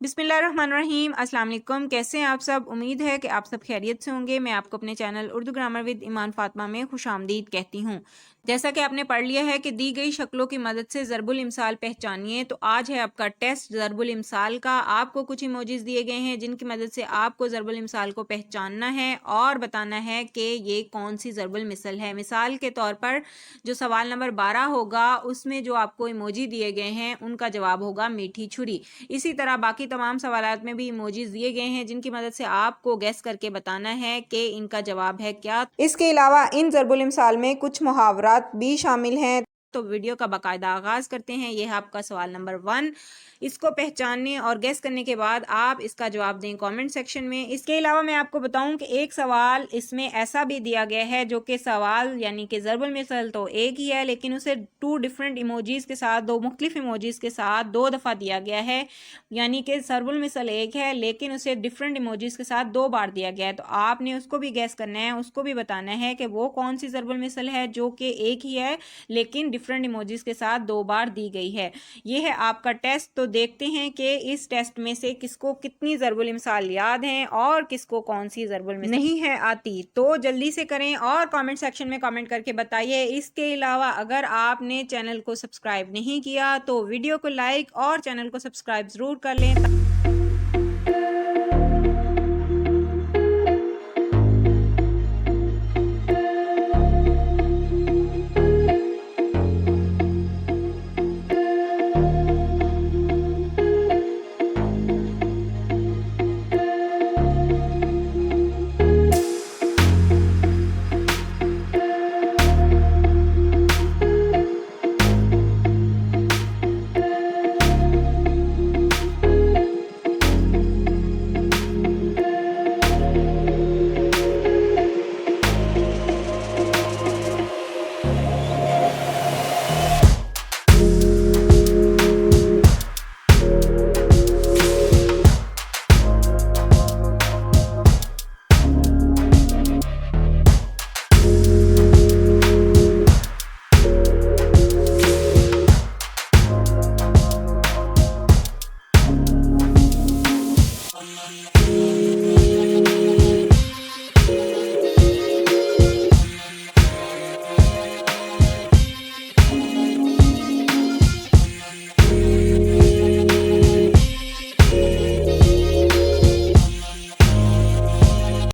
बिस्मिल्लाहिर्रहमानिर्रहीम। अस्सलाम वालेकुम। कैसे हैं आप सब? उम्मीद है कि आप सब खैरियत से होंगे। मैं आपको अपने चैनल उर्दू ग्रामर विद ईमान फातिमा में खुशामदीद कहती हूँ। जैसा कि आपने पढ़ लिया है कि दी गई शक्लों की मदद से ज़रबुल इमसाल पहचानिए, तो आज है आपका टेस्ट ज़रबुल इमसाल का। आपको कुछ इमोजीज दिए गए हैं जिनकी मदद से आपको ज़रबुल इमसाल को पहचानना है और बताना है कि ये कौन सी ज़रबुल मिसल है। मिसाल के तौर पर जो सवाल नंबर 12 होगा उसमें जो आपको इमोजी दिए गए हैं उनका जवाब होगा मीठी छुरी। इसी तरह बाकी तमाम सवालात में भी इमोजीज दिए गए हैं जिनकी मदद से आपको गैस करके बताना है कि इनका जवाब है क्या। इसके अलावा इन ज़रबुल इमसाल में कुछ मुहावरात भी शामिल हैं। तो वीडियो का बाकायदा आगाज़ करते हैं। यह है आपका सवाल नंबर 1। इसको पहचानने और गैस करने के बाद आप इसका जवाब दें कमेंट सेक्शन में। इसके अलावा मैं आपको बताऊं कि एक सवाल इसमें ऐसा भी दिया गया है जो कि सवाल यानी कि ज़रबुल मिसल तो एक ही है, लेकिन उसे 2 डिफरेंट इमोजीज के साथ, 2 मुख्तलिफ इमोजीज के साथ 2 दफ़ा दिया गया है। यानी कि ज़रबुल मिसल एक है लेकिन उसे डिफरेंट इमोजीज के साथ 2 बार दिया गया है। तो आपने उसको भी गैस करना है, उसको भी बताना है कि वो कौन सी ज़रबुल मिसल है जो कि एक ही है लेकिन डिफरेंट इमोजीज के साथ 2 बार दी गई है। ये है आपका टेस्ट। तो देखते हैं कि इस टेस्ट में से किसको कितनी ज़रबुल मिसाल याद हैं और किसको कौन सी ज़रबुल मिसाल नहीं है आती। तो जल्दी से करें और कमेंट सेक्शन में कमेंट करके बताइए। इसके अलावा अगर आपने चैनल को सब्सक्राइब नहीं किया तो वीडियो को लाइक और चैनल को सब्सक्राइब ज़रूर कर लें।